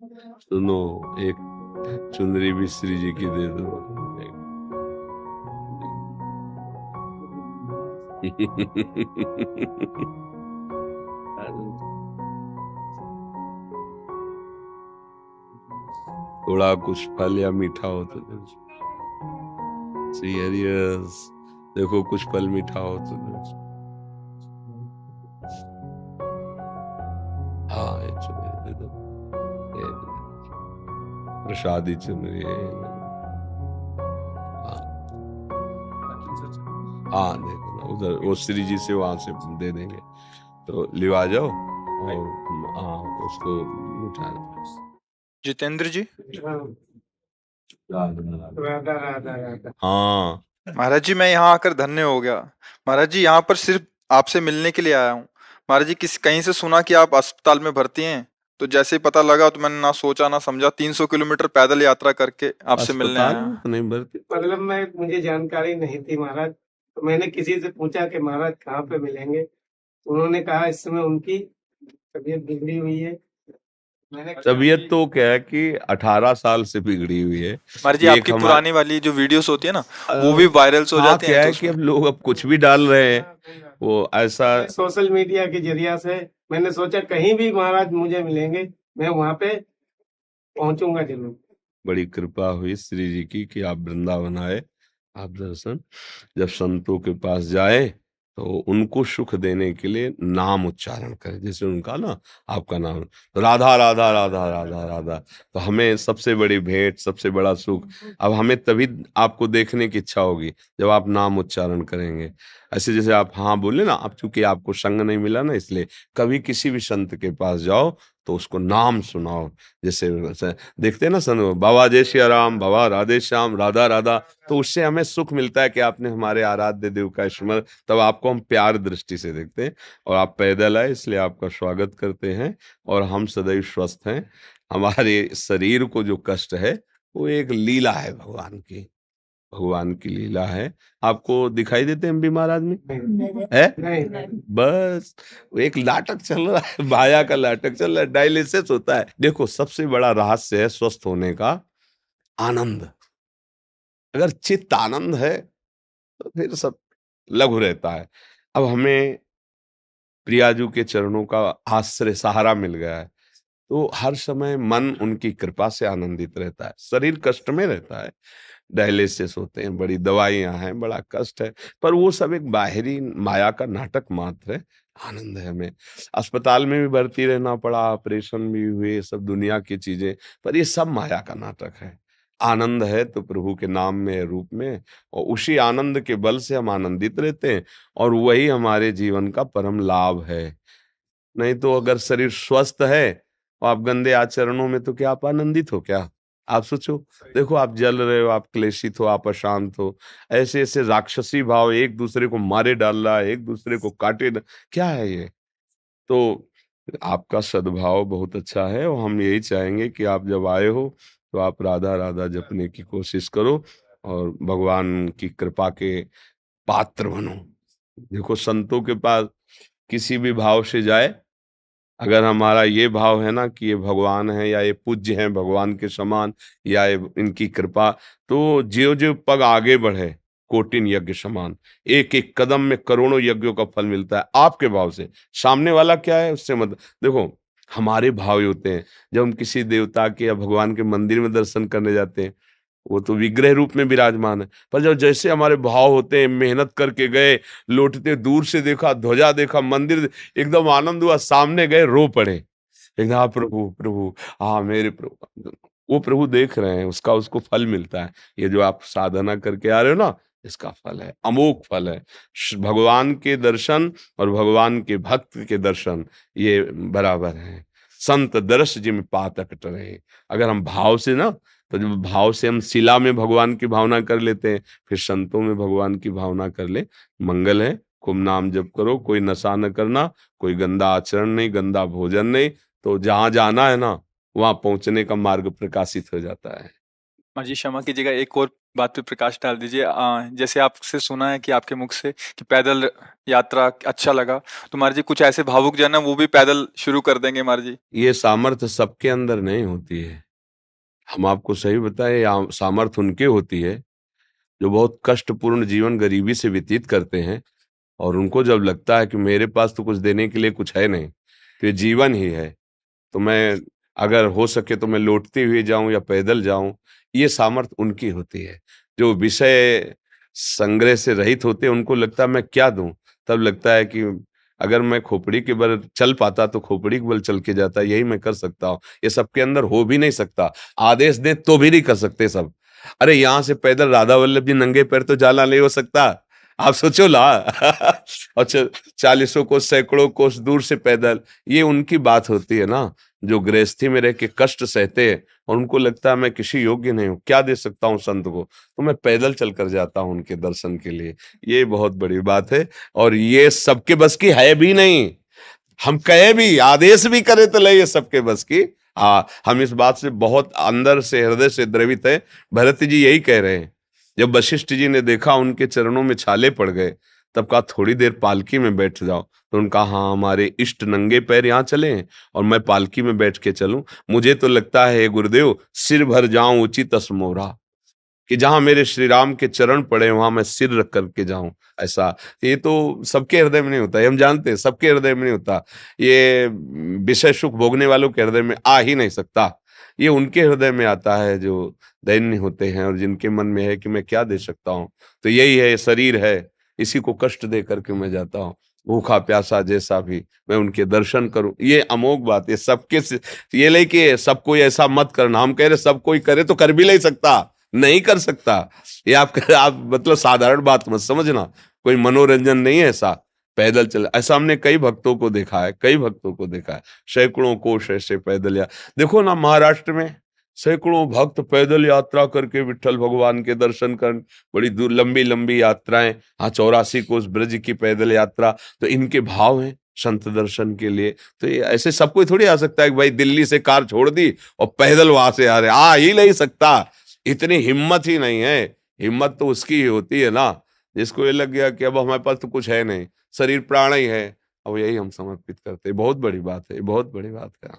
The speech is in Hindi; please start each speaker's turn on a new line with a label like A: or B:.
A: सुनो, एक चुनरी भी श्री जी की दे दो। थोड़ा कुछ फल या मीठा हो तो दो। सीरियस, देखो कुछ फल मीठा हो तो दो। हाँ, ये चुनरी दे दो। ये प्रसादी चुनरी है। हाँ हाँ, दे देना उधर, वो श्री जी से वहां से दे देंगे। तो लिवा जाओ और हाँ, उसको उठा।
B: जितेंद्र जी।
C: राधा राधा राधा।
A: हाँ,
B: महाराज जी, मैं यहाँ आकर धन्य हो गया। महाराज जी, यहाँ पर सिर्फ आपसे मिलने के लिए आया हूँ। महाराज जी, किस कहीं से सुना कि आप अस्पताल में भर्ती हैं, तो जैसे ही पता लगा तो मैंने ना सोचा ना समझा 300 किलोमीटर पैदल यात्रा करके आपसे मिलने
A: अस्पताल
B: आया।
A: में तो नहीं भर्ती।
C: मतलब मुझे जानकारी नहीं थी महाराज, तो मैंने किसी से पूछा कि महाराज कहाँ पे मिलेंगे, तो उन्होंने कहा इस समय उनकी तबीयत बिगड़ी हुई है। मैंने
A: तबीयत तो क्या है कि 18 साल से बिगड़ी हुई है।
B: महाराज जी,
A: ये एक
B: आपकी
A: हमारे
B: पुरानी वाली जो वीडियोस होती है ना, वो भी वायरल्स हो
A: हाँ,
B: जाते हैं
A: क्या
B: तो
A: है कि
B: उसमें।
A: अब लोग अब कुछ भी डाल रहे हैं, वो ऐसा।
C: सोशल मीडिया के जरिया से मैंने सोचा कहीं भी महाराज मुझे मिलेंगे, मैं वहां पे पहुंचूंगा जरूर।
A: बड़ी कृपा हुई श्री जी की कि आप वृंदावन आए, आप दर्शन। जब संतों के पास जाए तो उनको सुख देने के लिए नाम उच्चारण करें, जैसे उनका ना, आपका नाम तो राधा राधा राधा राधा राधा। तो हमें सबसे बड़ी भेंट, सबसे बड़ा सुख, अब हमें तभी आपको देखने की इच्छा होगी जब आप नाम उच्चारण करेंगे। ऐसे जैसे आप हाँ बोले ना, आप चूंकि आपको संग नहीं मिला ना, इसलिए कभी किसी भी संत के पास जाओ तो उसको नाम सुनाओ। जैसे देखते हैं ना सन, बाबा जय सिया राम, बाबा राधे श्याम, राधा राधा, तो उससे हमें सुख मिलता है कि आपने हमारे आराध्य देव का स्मरण, तब आपको हम प्यार दृष्टि से देखते हैं। और आप पैदल आए इसलिए आपका स्वागत करते हैं, और हम सदैव स्वस्थ हैं। हमारे शरीर को जो कष्ट है वो एक लीला है भगवान की, भगवान की लीला है। आपको दिखाई देते हैं हम बीमार आदमी है?
C: नहीं
A: बस वो एक नाटक चल रहा है, माया का नाटक चल रहा है, डायलिसिस होता है। देखो, सबसे बड़ा रहस्य है स्वस्थ होने का आनंद। अगर चित्त आनंद है तो फिर सब लघु रहता है। अब हमें प्रियाजू के चरणों का आश्रय सहारा मिल गया है, तो हर समय मन उनकी कृपा से आनंदित रहता है। शरीर कष्ट में रहता है, डायलिसिस होते हैं, बड़ी दवाइयां हैं, बड़ा कष्ट है, पर वो सब एक बाहरी माया का नाटक मात्र है। आनंद है हमें। अस्पताल में भी भर्ती रहना पड़ा, ऑपरेशन भी हुए, सब दुनिया की चीजें, पर ये सब माया का नाटक है। आनंद है तो प्रभु के नाम में, रूप में, और उसी आनंद के बल से हम आनंदित रहते हैं, और वही हमारे जीवन का परम लाभ है। नहीं तो अगर शरीर स्वस्थ है और आप गंदे आचरणों में, तो क्या आप आनंदित हो क्या? आप सोचो, देखो आप जल रहे हो, आप क्लेशित हो, आप अशांत हो, ऐसे ऐसे राक्षसी भाव एक दूसरे को मारे डाल रहा है, एक दूसरे को क्या है ये? तो आपका सद्भाव बहुत अच्छा है, और हम यही चाहेंगे कि आप जब आए हो तो आप राधा राधा जपने की कोशिश करो और भगवान की कृपा के पात्र बनो। देखो, संतों के पास किसी भी भाव से जाए, अगर हमारा ये भाव है ना कि ये भगवान है, या ये पूज्य हैं भगवान के समान, या ये इनकी कृपा, तो ज्यों ज्यों पग आगे बढ़े कोटिन यज्ञ समान, एक एक कदम में करोड़ों यज्ञों का फल मिलता है आपके भाव से। सामने वाला क्या है उससे मत देखो। हमारे भाव ही होते हैं, जब हम किसी देवता के या भगवान के मंदिर में दर्शन करने जाते हैं, वो तो विग्रह रूप में विराजमान है, पर जब जैसे हमारे भाव होते हैं, मेहनत करके गए, लौटते दूर से देखा, ध्वजा देखा, मंदिर, एकदम आनंद हुआ, सामने गए रो पड़े एकदम, हाँ प्रभु प्रभु, हाँ मेरे प्रभु। वो प्रभु देख रहे हैं, उसका उसको फल मिलता है। ये जो आप साधना करके आ रहे हो ना, इसका फल है, अमोघ फल है। भगवान के दर्शन और भगवान के भक्त के दर्शन ये बराबर हैं। संत दर्श जिम पातक टरे। अगर हम भाव से ना, तो जब भाव से हम शिला में भगवान की भावना कर लेते हैं, फिर संतों में भगवान की भावना कर ले। मंगल है, खूब नाम जप करो, कोई नशा न करना, कोई गंदा आचरण नहीं, गंदा भोजन नहीं, तो जहां जाना है ना, वहां पहुंचने का मार्ग प्रकाशित हो जाता है।
B: माँ जी क्षमा कीजिएगा, एक और बात पे प्रकाश डाल दीजिए। जैसे आपसे सुना है कि आपके मुख से कि पैदल यात्रा अच्छा लगा, तो महाराज जी कुछ ऐसे भावुक जन है वो भी पैदल शुरू कर देंगे महाराज जी।
A: ये सामर्थ्य सबके अंदर नहीं होती है। हम आपको सही बताएं, सामर्थ्य उनके होती है जो बहुत कष्टपूर्ण जीवन गरीबी से व्यतीत करते हैं, और उनको जब लगता है कि मेरे पास तो कुछ देने के लिए कुछ है नहीं, तो ये जीवन ही है, तो मैं अगर हो सके तो मैं लौटते हुए जाऊं या पैदल जाऊं, ये सामर्थ्य उनकी होती है। जो विषय संग्रह से रहित होते हैं उनको लगता है मैं क्या दूं, तब लगता है कि अगर मैं खोपड़ी के बल चल पाता तो खोपड़ी के बल चल के जाता, यही मैं कर सकता हूँ। ये सबके अंदर हो भी नहीं सकता, आदेश दें तो भी नहीं कर सकते सब। अरे यहाँ से पैदल राधा वल्लभ जी नंगे पैर तो जाना नहीं हो सकता, आप सोचो ला। और चालीसों कोस सैकड़ों कोस दूर से पैदल, ये उनकी बात होती है ना, जो गृहस्थी में रह के कष्ट सहते हैं और उनको लगता है मैं किसी योग्य नहीं हूँ, क्या दे सकता हूँ संत को, तो मैं पैदल चल कर जाता हूँ उनके दर्शन के लिए। ये बहुत बड़ी बात है, और ये सबके बस की है भी नहीं। हम कहे भी, आदेश भी करें तो ले, ये सबके बस की। हम इस बात से बहुत अंदर से, हृदय से द्रवित है। भरत जी यही कह रहे हैं, जब वशिष्ठ जी ने देखा उनके चरणों में छाले पड़ गए, तब कहा थोड़ी देर पालकी में बैठ जाओ। तो उनका हाँ, हमारे इष्ट नंगे पैर यहाँ चले हैं और मैं पालकी में बैठ के चलूं, मुझे तो लगता है गुरुदेव सिर भर जाऊं उचित असमोरा, कि जहां मेरे श्री राम के चरण पड़े वहां मैं सिर रख करके जाऊं। ऐसा ये तो सबके हृदय में नहीं होता, ये हम जानते हैं, सबके हृदय में नहीं होता। ये विषय सुख भोगने वालों के हृदय में आ ही नहीं सकता। ये उनके हृदय में आता है जो दैन्य होते हैं और जिनके मन में है कि मैं क्या दे सकता हूँ। तो यही है, शरीर है, इसी को कष्ट दे करके मैं जाता हूँ, भूखा प्यासा जैसा भी मैं उनके दर्शन करूं। ये अमोघ बात है सबके ये लेके सब कोई ऐसा मत करना, हम कह रहे सब कोई करे तो कर भी नहीं सकता, नहीं कर सकता। ये आप मतलब साधारण बात मत समझना, कोई मनोरंजन नहीं है ऐसा। पैदल चल, ऐसा हमने कई भक्तों को देखा है, कई भक्तों को देखा है, सैकड़ों कोस ऐसे पैदल। या देखो ना, महाराष्ट्र में सैकड़ों भक्त पैदल यात्रा करके विठ्ठल भगवान के दर्शन कर, बड़ी दूर लंबी लंबी यात्राएं। हाँ, 84 कोस ब्रज की पैदल यात्रा, तो इनके भाव हैं संत दर्शन के लिए। तो ये ऐसे सब कोई थोड़ी आ सकता है कि भाई दिल्ली से कार छोड़ दी और पैदल वहां से आ रहे, आ ही नहीं सकता। इतनी हिम्मत ही नहीं है। हिम्मत तो उसकी ही होती है ना जिसको ये लग गया कि अब हमारे पास तो कुछ है नहीं, शरीर प्राण ही है, अब यही हम समर्पित करते हैं। बहुत बड़ी बात है, बहुत बड़ी बात है।